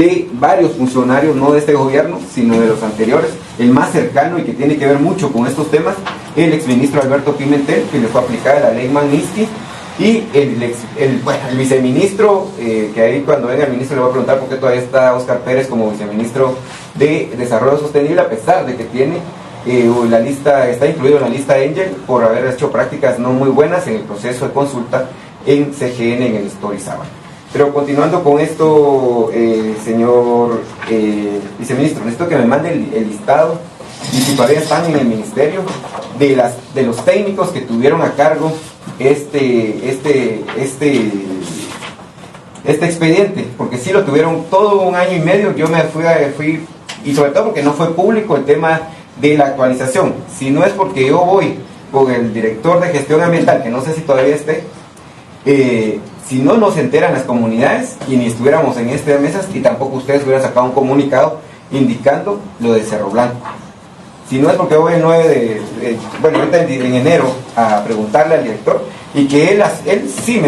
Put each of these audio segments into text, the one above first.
de varios funcionarios, no de este gobierno, sino de los anteriores. El más cercano y que tiene que ver mucho con estos temas, el exministro Alberto Pimentel, que le fue aplicada la ley Magnitsky, y el viceministro, que ahí cuando venga el ministro le voy a preguntar por qué todavía está Óscar Pérez como viceministro de Desarrollo Sostenible, a pesar de que tiene la lista, está incluido en la lista Angel por haber hecho prácticas no muy buenas en el proceso de consulta en CGN en el Storizaba. Pero continuando con esto, señor viceministro, necesito que me mande el listado, y si todavía están en el ministerio, de los técnicos que tuvieron a cargo este expediente, porque sí lo tuvieron todo un año y medio. Yo me fui, y sobre todo porque no fue público el tema de la actualización. Si no es porque yo voy con el director de gestión ambiental, que no sé si todavía esté, si no nos enteran las comunidades y ni estuviéramos en estas mesas, y tampoco ustedes hubieran sacado un comunicado indicando lo de Cerro Blanco. Si no es porque voy el 9 ahorita en enero a preguntarle al director, y que él sí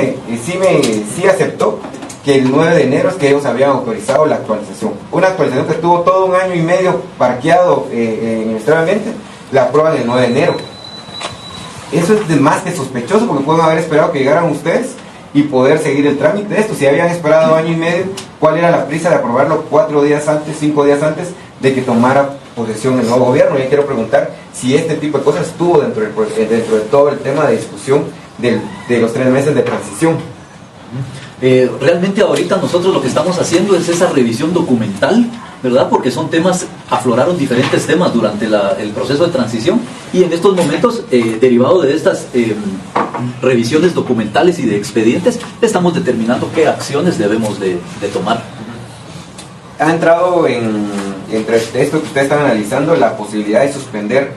aceptó que el 9 de enero es que ellos habían autorizado la actualización. Una actualización que estuvo todo un año y medio parqueado administrativamente, la aprueban el 9 de enero. Eso es de más que sospechoso, porque pueden haber esperado que llegaran ustedes y poder seguir el trámite de esto. Si habían esperado año y medio, ¿cuál era la prisa de aprobarlo 4 días antes, 5 días antes de que tomara posesión el nuevo gobierno? Yo quiero preguntar si este tipo de cosas estuvo dentro de todo el tema de discusión de los 3 meses de transición. Realmente ahorita nosotros lo que estamos haciendo es esa revisión documental, ¿verdad? Porque son temas, afloraron diferentes temas durante el proceso de transición, y en estos momentos, derivado de estas revisiones documentales y de expedientes, estamos determinando qué acciones debemos de tomar. ¿Ha entrado entre esto que ustedes están analizando la posibilidad de suspender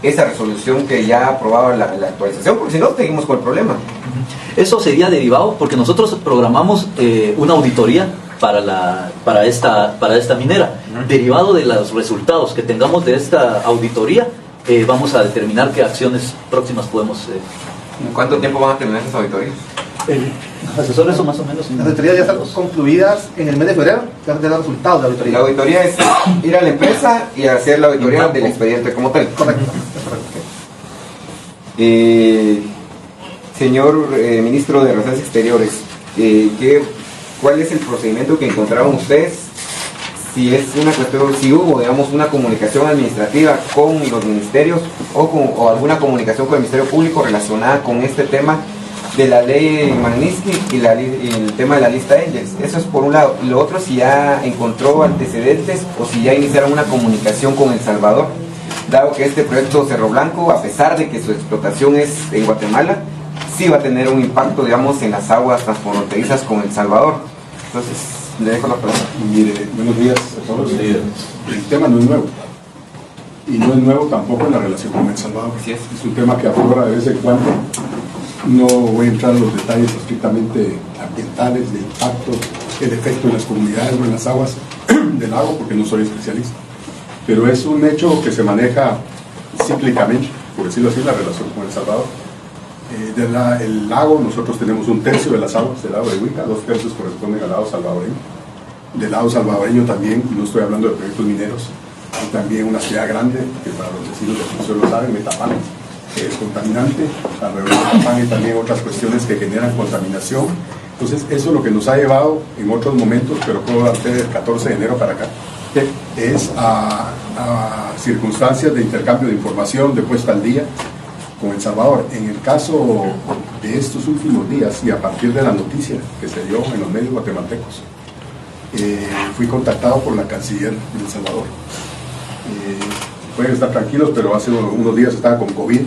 esa resolución que ya aprobaba la actualización? Porque si no, seguimos con el problema. Eso sería derivado porque nosotros programamos una auditoría para esta minera. Derivado de los resultados que tengamos de esta auditoría, vamos a determinar qué acciones próximas podemos... ¿En cuánto tiempo van a terminar esas auditorías? Asesores, o más o menos. Las auditorías ya están concluidas en el mes de febrero, ya de los resultados de la auditoría. La auditoría es ir a la empresa y hacer la auditoría del expediente como tal. Correcto. Señor ministro de Relaciones Exteriores, ¿cuál es el procedimiento que encontraron ustedes? Si es una cuestión, si hubo, digamos, una comunicación administrativa con los ministerios o alguna comunicación con el Ministerio Público relacionada con este tema de la ley Magnitsky y el tema de la lista Angels. Eso es por un lado. Y lo otro, si ya encontró antecedentes o si ya iniciaron una comunicación con El Salvador, dado que este proyecto Cerro Blanco, a pesar de que su explotación es en Guatemala, sí va a tener un impacto, digamos, en las aguas transfronterizas con El Salvador. Entonces, le dejo la palabra. Mire, buenos días a todos. El tema no es nuevo, y no es nuevo tampoco en la relación con El Salvador. Así es. Es un tema que aflora de vez en cuando. No voy a entrar en los detalles estrictamente ambientales, de impacto, el efecto en las comunidades o en las aguas del lago, porque no soy especialista. Pero es un hecho que se maneja cíclicamente, por decirlo así, la relación con El Salvador. El lago, nosotros tenemos 1/3 de las aguas del lago de Huica, 2/3 corresponden al lado salvadoreño. Del lado salvadoreño también, no estoy hablando de proyectos mineros, hay también una ciudad grande, que para los vecinos de Asunción lo saben, Metapán, que es contaminante. Alrededor de Metapán hay también otras cuestiones que generan contaminación. Entonces, eso es lo que nos ha llevado en otros momentos, pero puedo darte del 14 de enero para acá, es a circunstancias de intercambio de información, de puesta al día con El Salvador. En el caso de estos últimos días y a partir de la noticia que se dio en los medios guatemaltecos, fui contactado por la canciller de El Salvador. Pueden estar tranquilos, pero hace unos días estaba con COVID,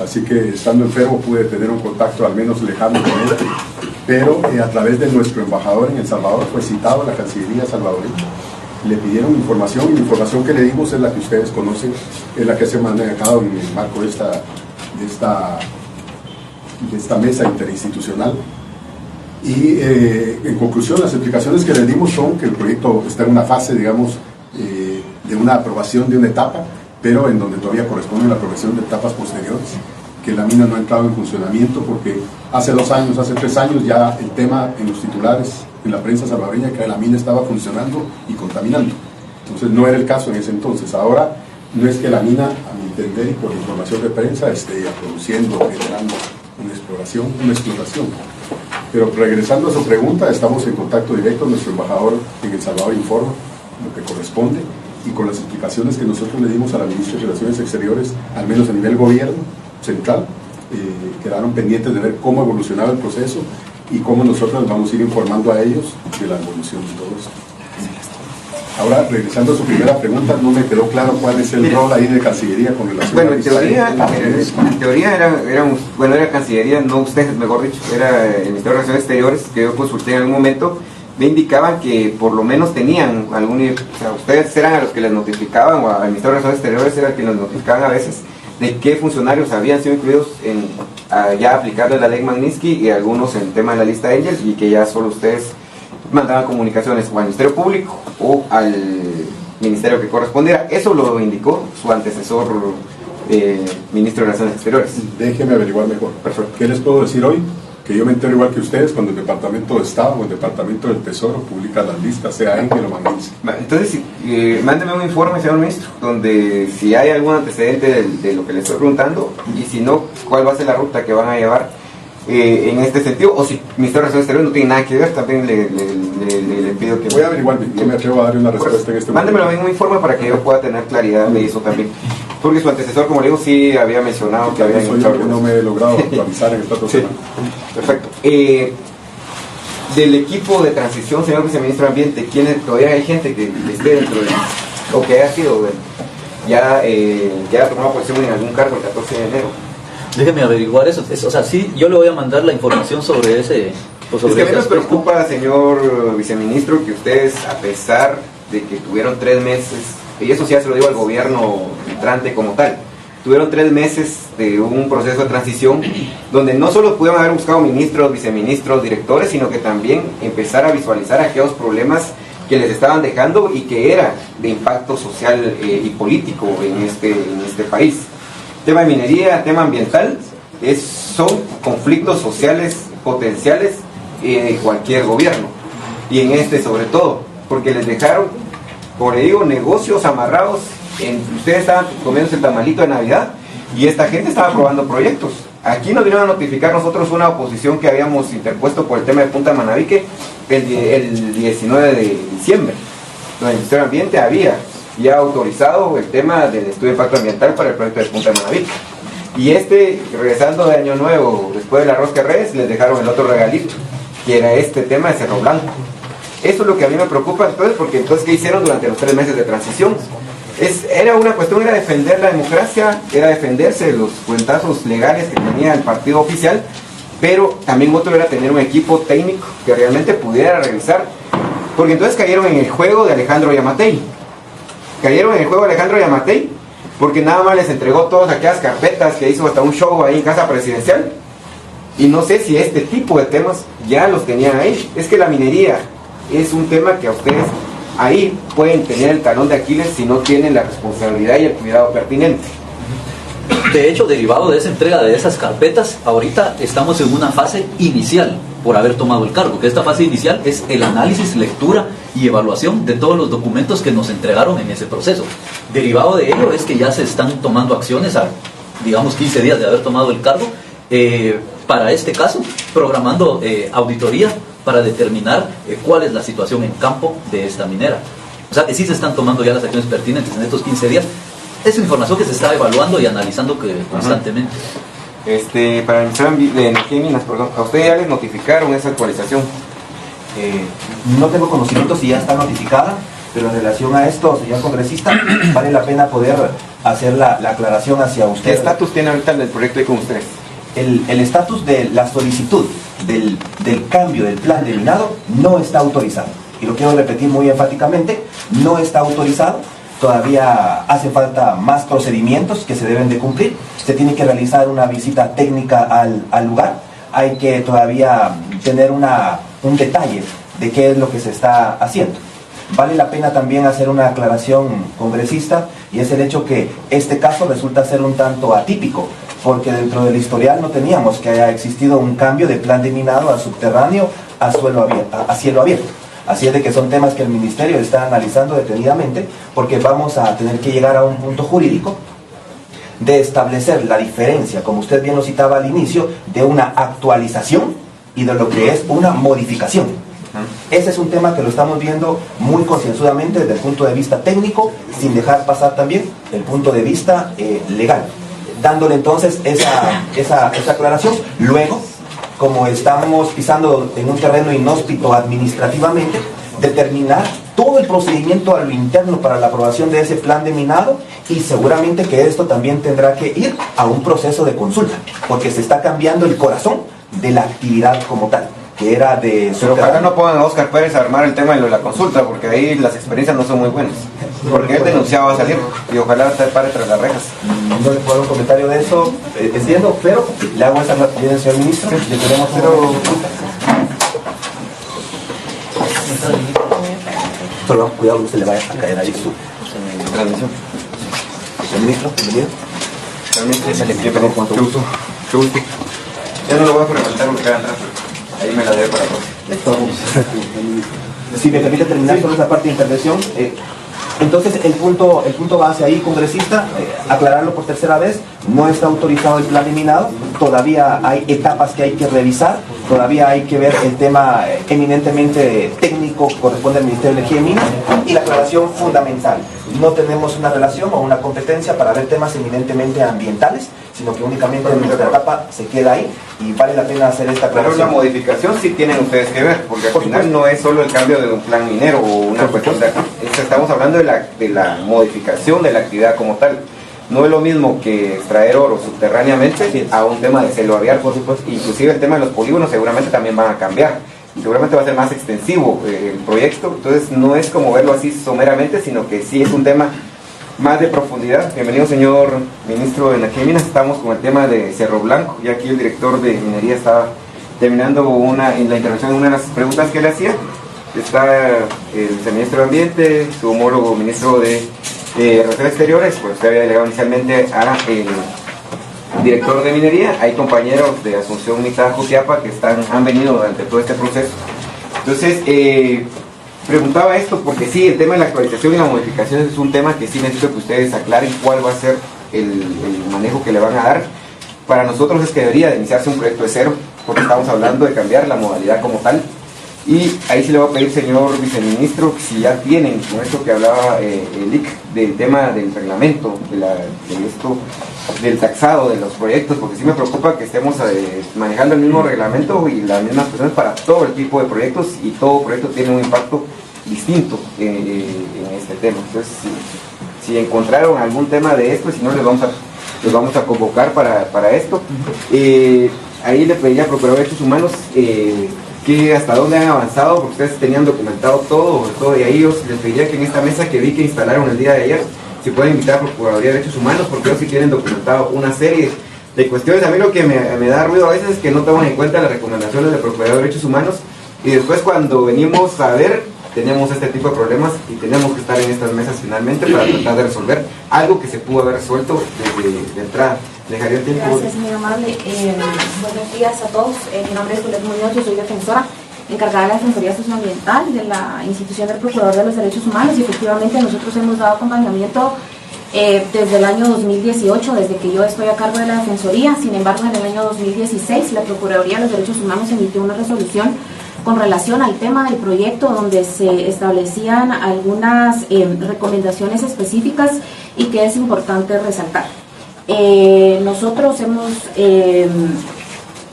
así que estando enfermo pude tener un contacto al menos lejano con él, pero a través de nuestro embajador en El Salvador fue citado a la Cancillería salvadoreña. Le pidieron información, y la información que le dimos es la que ustedes conocen, es la que se ha manejado en el marco de esta mesa interinstitucional. Y en conclusión, las explicaciones que le dimos son que el proyecto está en una fase, digamos, de una aprobación de una etapa, pero en donde todavía corresponde la aprobación de etapas posteriores, que la mina no ha entrado en funcionamiento porque hace 2 años, hace 3 años ya el tema en los titulares en la prensa salvadoreña que la mina estaba funcionando y contaminando. Entonces no era el caso en ese entonces. Ahora no es que la mina, a mi entender y por información de prensa, esté produciendo, generando una exploración. Pero regresando a su pregunta, estamos en contacto directo, nuestro embajador en El Salvador informa lo que corresponde y con las explicaciones que nosotros le dimos a la ministra de Relaciones Exteriores, al menos a nivel gobierno central, quedaron pendientes de ver cómo evolucionaba el proceso y cómo nosotros vamos a ir informando a ellos de la evolución de todo esto. Ahora, regresando a su primera pregunta, no me quedó claro cuál es el rol ahí de Cancillería con relación bueno, a en teoría era Cancillería, no usted, mejor dicho, era el Ministerio de Relaciones Exteriores, que yo consulté en algún momento, me indicaban que por lo menos tenían ustedes eran a los que les notificaban, o al Ministerio de Relaciones Exteriores era el que les notificaban a veces, de qué funcionarios habían sido incluidos en ya aplicarle la ley Magnitsky y algunos en el tema de la lista Angels, y que ya solo ustedes mandaban comunicaciones o al Ministerio Público o al ministerio que correspondiera. Eso lo indicó su antecesor, ministro de Relaciones Exteriores. Déjeme averiguar mejor. Perfecto. ¿Qué les puedo decir hoy? Que yo me entero igual que ustedes cuando el Departamento de Estado o el Departamento del Tesoro publica las listas, sea Angel o Magnitsky. Entonces, mándeme un informe, señor ministro, donde si hay algún antecedente de lo que le estoy preguntando, y si no, cuál va a ser la ruta que van a llevar en este sentido, o si el Ministerio de Relaciones Exteriores no tiene nada que ver, también le pido que... Voy a averiguar, no me atrevo a darle una respuesta en este momento. Mándemelo en un informe para que yo pueda tener claridad de eso también. Porque su antecesor, como le digo, sí había mencionado que había... Eso yo no me he logrado actualizar en esta otra semana. Perfecto. Del equipo de transición, señor viceministro de Ambiente, todavía hay gente que esté dentro de... o que haya sido... ya ha tomado posición en algún cargo el 14 de enero. Déjeme averiguar eso. O sea, sí, yo le voy a mandar la información sobre ese... Es que a mí nos preocupa, señor viceministro, que ustedes, a pesar de que tuvieron 3 meses, y eso sí ya se lo digo al gobierno entrante como tal, tuvieron 3 meses de un proceso de transición donde no solo pudieron haber buscado ministros, viceministros, directores, sino que también empezar a visualizar aquellos problemas que les estaban dejando y que era de impacto social y político en este país. Tema de minería, tema ambiental, son conflictos sociales potenciales de cualquier gobierno, y en este sobre todo, porque les dejaron, como le digo, negocios amarrados. Ustedes estaban comiéndose el tamalito de Navidad y esta gente estaba aprobando proyectos. Aquí nos vinieron a notificar nosotros una oposición que habíamos interpuesto por el tema de Punta Manabique el 19 de diciembre, donde el Ministerio de Ambiente había ya autorizado el tema del estudio de impacto ambiental para el proyecto de Punta Manabique. Y regresando de Año Nuevo, después de la Rosca de Reyes, les dejaron el otro regalito, que era este tema de Cerro Blanco. Eso es lo que a mí me preocupa entonces, porque entonces, ¿qué hicieron durante los 3 meses de transición? Era una cuestión, era defender la democracia, era defenderse de los cuentazos legales que tenía el partido oficial, pero también otro era tener un equipo técnico que realmente pudiera revisar, porque entonces cayeron en el juego de Alejandro Yamatei. Porque nada más les entregó todas aquellas carpetas que hizo hasta un show ahí en Casa Presidencial, y no sé si este tipo de temas ya los tenían ahí. Es que la minería es un tema que a ustedes ahí pueden tener el talón de Aquiles si no tienen la responsabilidad y el cuidado pertinente. De hecho, derivado de esa entrega de esas carpetas, ahorita estamos en una fase inicial por haber tomado el cargo, que esta fase inicial es el análisis, lectura y evaluación de todos los documentos que nos entregaron en ese proceso. Derivado de ello es que ya se están tomando acciones a, digamos, 15 días de haber tomado el cargo, para este caso, programando auditoría para determinar cuál es la situación en campo de esta minera. O sea que sí se están tomando ya las acciones pertinentes en estos 15 días. Es información que se está evaluando y analizando constantemente. Para el Ministerio de Energía y Minas, perdón, ¿a ustedes ya les notificaron esa actualización? No tengo conocimiento si ya está notificada, pero en relación a esto, señor congresista, vale la pena poder hacer la aclaración hacia usted. ¿Qué estatus tiene ahorita el proyecto ahí con ustedes? El estatus de la solicitud del cambio del plan de minado no está autorizado. Y lo quiero repetir muy enfáticamente, no está autorizado. Todavía hace falta más procedimientos que se deben de cumplir. Se tiene que realizar una visita técnica al lugar. Hay que todavía tener un detalle de qué es lo que se está haciendo. Vale la pena también hacer una aclaración congresista, y es el hecho que este caso resulta ser un tanto atípico, porque dentro del historial no teníamos que haya existido un cambio de plan de minado a subterráneo a cielo abierto. Así es de que son temas que el Ministerio está analizando detenidamente, porque vamos a tener que llegar a un punto jurídico de establecer la diferencia, como usted bien lo citaba al inicio, de una actualización y de lo que es una modificación. Ese es un tema que lo estamos viendo muy concienzudamente desde el punto de vista técnico, sin dejar pasar también el punto de vista legal, dándole entonces esa aclaración. Luego, como estamos pisando en un terreno inhóspito administrativamente, determinar todo el procedimiento a lo interno para la aprobación de ese plan de minado, y seguramente que esto también tendrá que ir a un proceso de consulta, porque se está cambiando el corazón de la actividad como tal, que era de... Pero ojalá no pongan a Óscar Pérez a armar el tema de la consulta, porque ahí las experiencias no son muy buenas, porque él denunciado va a salir, y ojalá se pare tras las rejas. No le puedo dar un comentario de eso, entiendo, pero le hago esa bien, señor ministro, le queremos hacer solo cuidado que se le vaya a caer ahí su Transmisión. señor ministro, bienvenido. Realmente, qué gusto. Ya no lo voy a preguntar porque queda atrás, ahí me la debe para todos. Si me permite terminar con esa parte de intervención, entonces el punto va hacia ahí, congresista, aclararlo por tercera vez, no está autorizado el plan de minado, todavía hay etapas que hay que revisar, todavía hay que ver el tema eminentemente técnico que corresponde al Ministerio de Energía y Minas, y la aclaración fundamental, no tenemos una relación o una competencia para ver temas eminentemente ambientales, sino que únicamente nuestra etapa se queda ahí, y vale la pena hacer esta Pero aclaración. la modificación sí tienen ustedes que ver, porque al final no es solo el cambio de un plan minero o una cuestión de... Estamos hablando de la modificación de la actividad como tal. No es lo mismo que extraer oro subterráneamente a un tema de cielo abierto, por supuesto. Inclusive el tema de los polígonos seguramente también van a cambiar. Y seguramente va a ser más extensivo el proyecto. Entonces no es como verlo así someramente, sino que sí es un tema más de profundidad. Bienvenido, señor ministro de Energía y Minas. Estamos con el tema de Cerro Blanco. Y aquí el director de minería estaba terminando en la intervención de una de las preguntas que le hacía. Está el viceministro de Ambiente, su homólogo ministro de Relaciones Exteriores, pues usted había delegado inicialmente a el director de minería. Hay compañeros de Asunción Mitad Jutiapa que han venido durante todo este proceso. Entonces, preguntaba esto porque sí, el tema de la actualización y la modificación es un tema que sí necesito que ustedes aclaren cuál va a ser el manejo que le van a dar. Para nosotros es que debería de iniciarse un proyecto de cero, porque estamos hablando de cambiar la modalidad como tal. Y ahí sí le voy a pedir, señor viceministro, que si ya tienen con esto que hablaba el IC, del tema del reglamento, del taxado de los proyectos, porque sí me preocupa que estemos manejando el mismo reglamento y las mismas cuestiones para todo el tipo de proyectos, y todo proyecto tiene un impacto distinto en este tema. Entonces, si encontraron algún tema de esto, si no, los vamos a convocar para esto. Ahí le pediría a Procurador de Derechos Humanos que hasta dónde han avanzado, porque ustedes tenían documentado todo, y ahí les pediría que en esta mesa que vi que instalaron el día de ayer, si pueden invitar a Procuraduría de Derechos Humanos, porque ellos sí tienen documentado una serie de cuestiones. A mí lo que me da ruido a veces es que no toman en cuenta las recomendaciones del Procurador de Derechos Humanos, y después cuando venimos a ver, tenemos este tipo de problemas y tenemos que estar en estas mesas finalmente para tratar de resolver algo que se pudo haber resuelto desde de entrada. Dejaría el tiempo. Gracias, muy amable. Buenos días a todos. Mi nombre es Juliette Muñoz, yo soy defensora encargada de la Defensoría Socioambiental de la institución del Procurador de los Derechos Humanos, y efectivamente nosotros hemos dado acompañamiento desde el año 2018, desde que yo estoy a cargo de la Defensoría. Sin embargo, en el año 2016 la Procuraduría de los Derechos Humanos emitió una resolución con relación al tema del proyecto, donde se establecían algunas recomendaciones específicas y que es importante resaltar. Nosotros hemos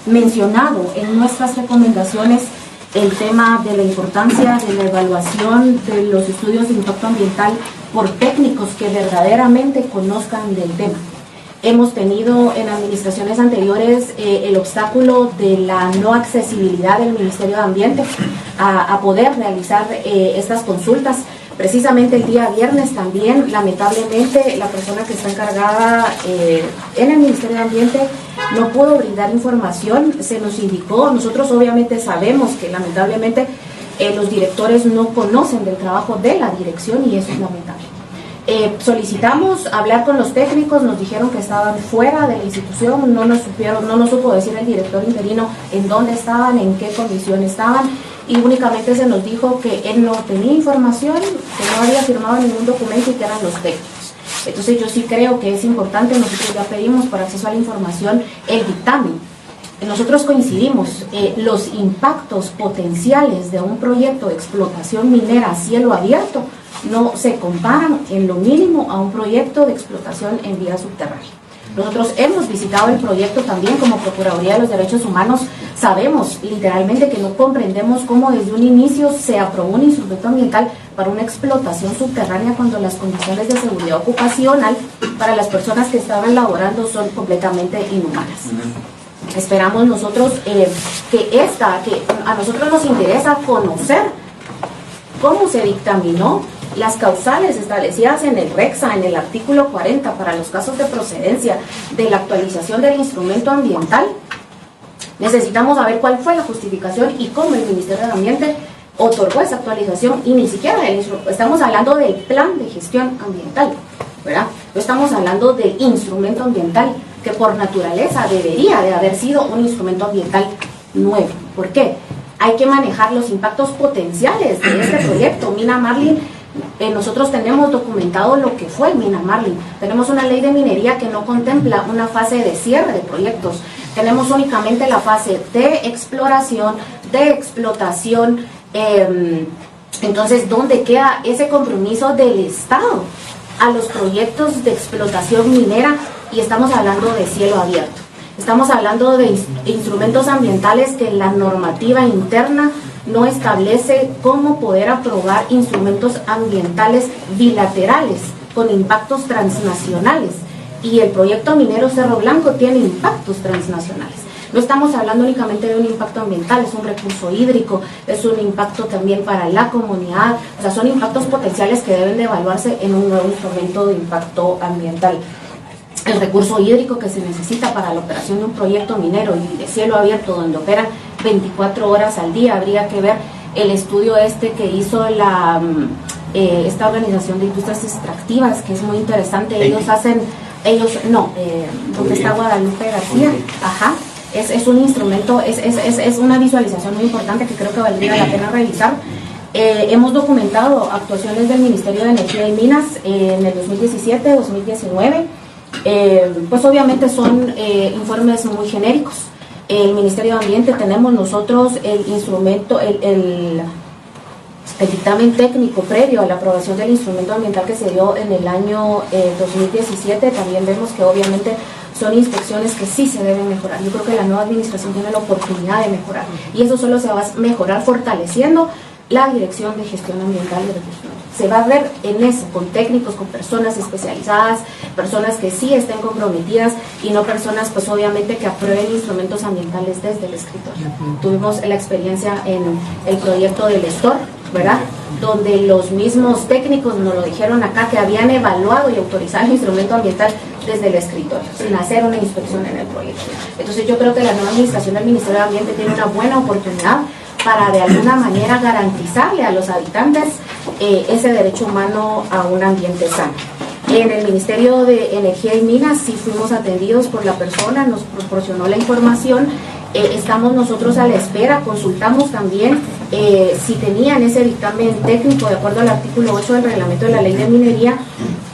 mencionado en nuestras recomendaciones el tema de la importancia de la evaluación de los estudios de impacto ambiental por técnicos que verdaderamente conozcan del tema. Hemos tenido en administraciones anteriores el obstáculo de la no accesibilidad del Ministerio de Ambiente a poder realizar estas consultas. Precisamente el día viernes también, lamentablemente, la persona que está encargada en el Ministerio de Ambiente no pudo brindar información. Se nos indicó, nosotros obviamente sabemos que lamentablemente los directores no conocen del trabajo de la dirección, y eso es lamentable. Solicitamos hablar con los técnicos, nos dijeron que estaban fuera de la institución, no nos supo decir el director interino en dónde estaban, en qué condición estaban, y únicamente se nos dijo que él no tenía información, que no había firmado ningún documento y que eran los técnicos. Entonces yo sí creo que es importante, nosotros ya pedimos por acceso a la información el dictamen. Nosotros coincidimos, los impactos potenciales de un proyecto de explotación minera a cielo abierto no se comparan en lo mínimo a un proyecto de explotación en vía subterránea. Nosotros hemos visitado el proyecto también como Procuraduría de los Derechos Humanos, sabemos literalmente que no comprendemos cómo desde un inicio se aprobó un instrumento ambiental para una explotación subterránea cuando las condiciones de seguridad ocupacional para las personas que estaban laborando son completamente inhumanas. Esperamos nosotros que a nosotros nos interesa conocer cómo se dictaminó las causales establecidas en el REXA, en el artículo 40, para los casos de procedencia de la actualización del instrumento ambiental. Necesitamos saber cuál fue la justificación y cómo el Ministerio de Ambiente otorgó esa actualización, y ni siquiera estamos hablando del plan de gestión ambiental, ¿verdad? No estamos hablando del instrumento ambiental, que por naturaleza debería de haber sido un instrumento ambiental nuevo. ¿Por qué? Hay que manejar los impactos potenciales de este proyecto. Mina Marlin, nosotros tenemos documentado lo que fue Mina Marlin. Tenemos una ley de minería que no contempla una fase de cierre de proyectos. Tenemos únicamente la fase de exploración, de explotación. Entonces, ¿dónde queda ese compromiso del Estado a los proyectos de explotación minera? Y estamos hablando de cielo abierto. Estamos hablando de instrumentos ambientales que la normativa interna no establece cómo poder aprobar instrumentos ambientales bilaterales con impactos transnacionales. Y el proyecto minero Cerro Blanco tiene impactos transnacionales. No estamos hablando únicamente de un impacto ambiental, es un recurso hídrico, es un impacto también para la comunidad, o sea, son impactos potenciales que deben de evaluarse en un nuevo instrumento de impacto ambiental. El recurso hídrico que se necesita para la operación de un proyecto minero y de cielo abierto donde operan 24 horas al día, habría que ver el estudio que hizo esta organización de industrias extractivas, que es muy interesante. ¿Dónde está Guadalupe García? Ajá. Es un instrumento, es una visualización muy importante que creo que valdría la pena revisar. Hemos documentado actuaciones del Ministerio de Energía y Minas en el 2017, 2019. Pues obviamente son informes muy genéricos. El Ministerio de Ambiente, tenemos nosotros el instrumento, el dictamen técnico previo a la aprobación del instrumento ambiental que se dio en el año 2017. También vemos que obviamente son inspecciones que sí se deben mejorar. Yo creo que la nueva administración tiene la oportunidad de mejorar, y eso solo se va a mejorar fortaleciendo la Dirección de Gestión Ambiental de Recursos Humanos. Se va a ver en eso, con técnicos, con personas especializadas, personas que sí estén comprometidas y no personas, pues obviamente, que aprueben instrumentos ambientales desde el escritorio. Tuvimos la experiencia en el proyecto del Estor, ¿verdad? Donde los mismos técnicos nos lo dijeron acá, que habían evaluado y autorizado el instrumento ambiental desde el escritorio, sin hacer una inspección en el proyecto. Entonces yo creo que la nueva administración del Ministerio de Ambiente tiene una buena oportunidad para de alguna manera garantizarle a los habitantes ese derecho humano a un ambiente sano. En el Ministerio de Energía y Minas sí fuimos atendidos por la persona, nos proporcionó la información, estamos nosotros a la espera, consultamos también si tenían ese dictamen técnico de acuerdo al artículo 8 del reglamento de la ley de minería,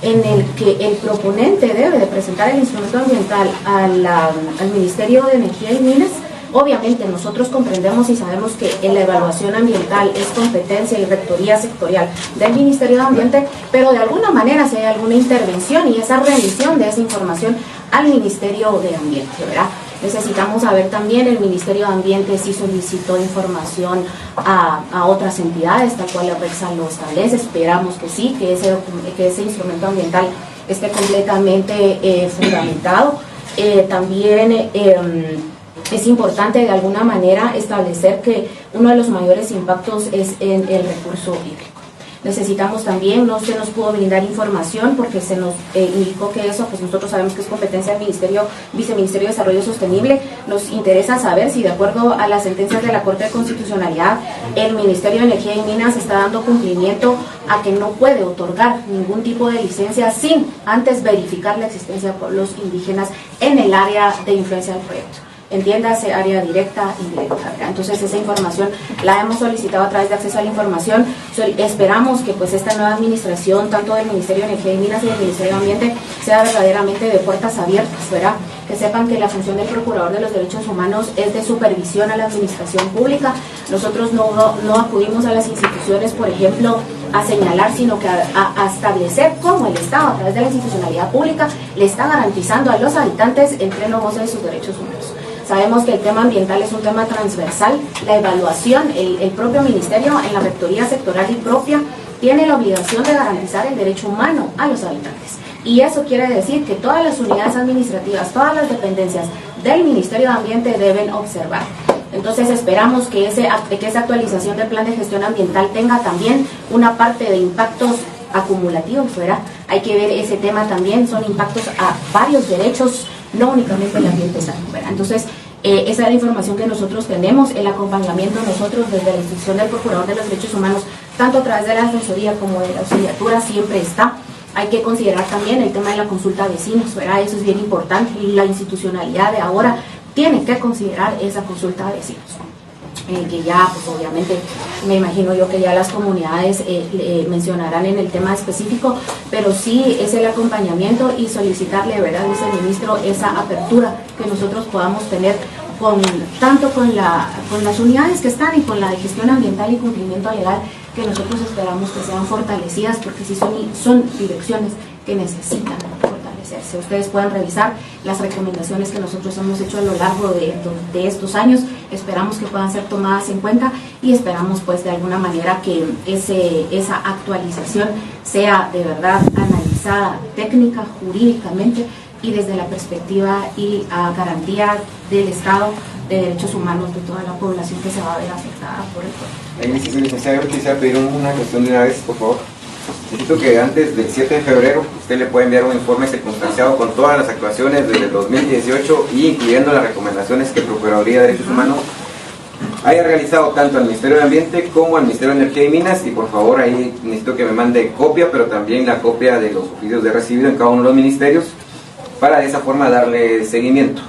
en el que el proponente debe de presentar el instrumento ambiental al Ministerio de Energía y Minas. Obviamente nosotros comprendemos y sabemos que en la evaluación ambiental es competencia y rectoría sectorial del Ministerio de Ambiente, pero de alguna manera si hay alguna intervención y esa remisión de esa información al Ministerio de Ambiente, ¿verdad? Necesitamos saber también, el Ministerio de Ambiente si solicitó información a otras entidades, tal cual la REXA lo establece. Esperamos que sí, que ese instrumento ambiental esté completamente fundamentado. También es importante de alguna manera establecer que uno de los mayores impactos es en el recurso hídrico. Necesitamos también, no se nos pudo brindar información porque se nos indicó que eso, pues nosotros sabemos que es competencia del Viceministerio de Desarrollo Sostenible. Nos interesa saber si de acuerdo a las sentencias de la Corte de Constitucionalidad, el Ministerio de Energía y Minas está dando cumplimiento a que no puede otorgar ningún tipo de licencia sin antes verificar la existencia de pueblos indígenas en el área de influencia del proyecto. Entiéndase, área directa, indirecta. Entonces esa información la hemos solicitado a través de acceso a la información. Esperamos que pues esta nueva administración, tanto del Ministerio de Energía y Minas y del Ministerio de Ambiente, sea verdaderamente de puertas abiertas, ¿verdad? Que sepan que la función del Procurador de los Derechos Humanos es de supervisión a la administración pública. Nosotros no acudimos a las instituciones, por ejemplo, a señalar, sino que a establecer cómo el Estado, a través de la institucionalidad pública, le está garantizando a los habitantes el pleno goce de sus derechos humanos. Sabemos que el tema ambiental es un tema transversal. La evaluación, el propio ministerio en la rectoría sectoral y propia tiene la obligación de garantizar el derecho humano a los habitantes. Y eso quiere decir que todas las unidades administrativas, todas las dependencias del Ministerio de Ambiente deben observar. Entonces esperamos que esa actualización del plan de gestión ambiental tenga también una parte de impactos acumulativos, ¿verdad? Hay que ver ese tema también, son impactos a varios derechos, no únicamente el ambiente sano, ¿verdad? Entonces, esa es la información que nosotros tenemos, el acompañamiento nosotros desde la institución del Procurador de los Derechos Humanos, tanto a través de la Defensoría como de la Auxiliatura, siempre está. Hay que considerar también el tema de la consulta a vecinos, ¿verdad? Eso es bien importante, y la institucionalidad de ahora tiene que considerar esa consulta a vecinos. Que ya, pues obviamente, me imagino yo que ya las comunidades mencionarán en el tema específico, pero sí es el acompañamiento y solicitarle, ¿verdad, viceministro, esa apertura que nosotros podamos tener tanto con las unidades que están y con la de gestión ambiental y cumplimiento legal, que nosotros esperamos que sean fortalecidas, porque sí son direcciones que necesitan fortalecerse. Ustedes pueden revisar las recomendaciones que nosotros hemos hecho a lo largo de estos años. Esperamos que puedan ser tomadas en cuenta y esperamos pues de alguna manera que esa actualización sea de verdad analizada técnica, jurídicamente y desde la perspectiva y garantía del Estado de derechos humanos de toda la población que se va a ver afectada por el proyecto. Licenciado, yo quisiera pedir una cuestión de una vez, por favor. Necesito que antes del 7 de febrero usted le pueda enviar un informe circunstanciado con todas las actuaciones desde el 2018 y incluyendo las recomendaciones que Procuraduría de Derechos Humanos haya realizado tanto al Ministerio de Ambiente como al Ministerio de Energía y Minas, y por favor ahí necesito que me mande copia, pero también la copia de los oficios de recibido en cada uno de los ministerios para de esa forma darle seguimiento.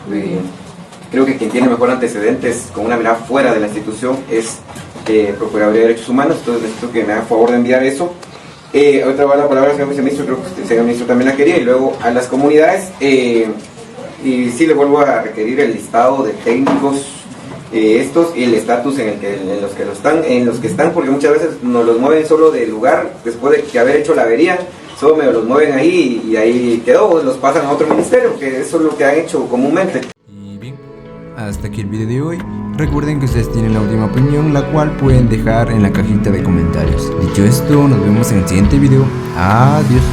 Creo que quien tiene mejor antecedentes con una mirada fuera de la institución es Procuraduría de Derechos Humanos, entonces necesito que me haga favor de enviar eso. Otra vez la palabra al señor viceministro, creo que el señor ministro también la quería, y luego a las comunidades, y sí le vuelvo a requerir el listado de técnicos estos y el estatus en los que están, porque muchas veces nos los mueven solo del lugar después de haber hecho la avería, solo me los mueven ahí y ahí quedó, los pasan a otro ministerio, que eso es lo que han hecho comúnmente. Y bien, hasta aquí el video de hoy. Recuerden que ustedes tienen la última opinión, la cual pueden dejar en la cajita de comentarios. Dicho esto, nos vemos en el siguiente video. Adiós.